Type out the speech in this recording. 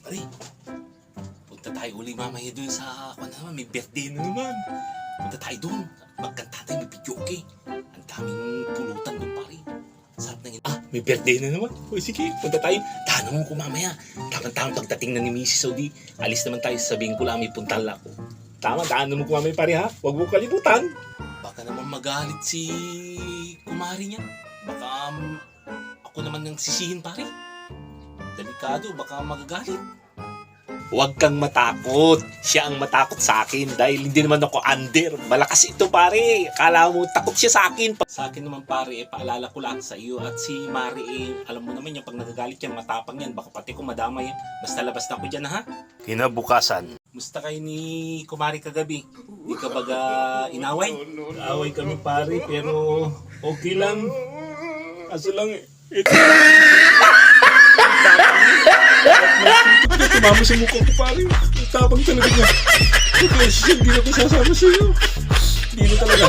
Pare, punta tayo uli mamaya doon sa, may birthday na naman. Punta tayo doon. Magkanta tayo, may video okay. Ang daming pulutan doon, pare. Sarap na yun. May birthday na naman. O sige, punta tayo. Tahan mo ko mamaya. Tamang-tamang pagdating na ni Mrs. Saudi. Alis naman tayo, sabihin ko lang may puntal ako. Tama, daan mo ko mamaya, pare ha. Huwag mo kalimutan. Baka naman magalit si kumari niya. Baka ako naman nang sisihin, pare. Delikado, baka magagalit. Huwag kang matakot. Siya ang matakot sa akin dahil hindi naman ako under. Malakas ito, pare. Akala mo takot siya sa akin. Sa akin naman, pare, paalala ko lang sa iyo at si Mari, alam mo naman yan, pag nagagalit yan, matapang yan. Baka pati ko madama yan. Basta labas na ako dyan, ha? Kinabukasan. Musta kayo ni Kumari kagabi? Di ka baga inaway? Away kami, pare, pero okay lang. Kaso lang, ito. Tumama sa mukha ko, pare. Tapang talaga niya. Kasi hindi na ko sasama sa'yo. Hindi na talaga.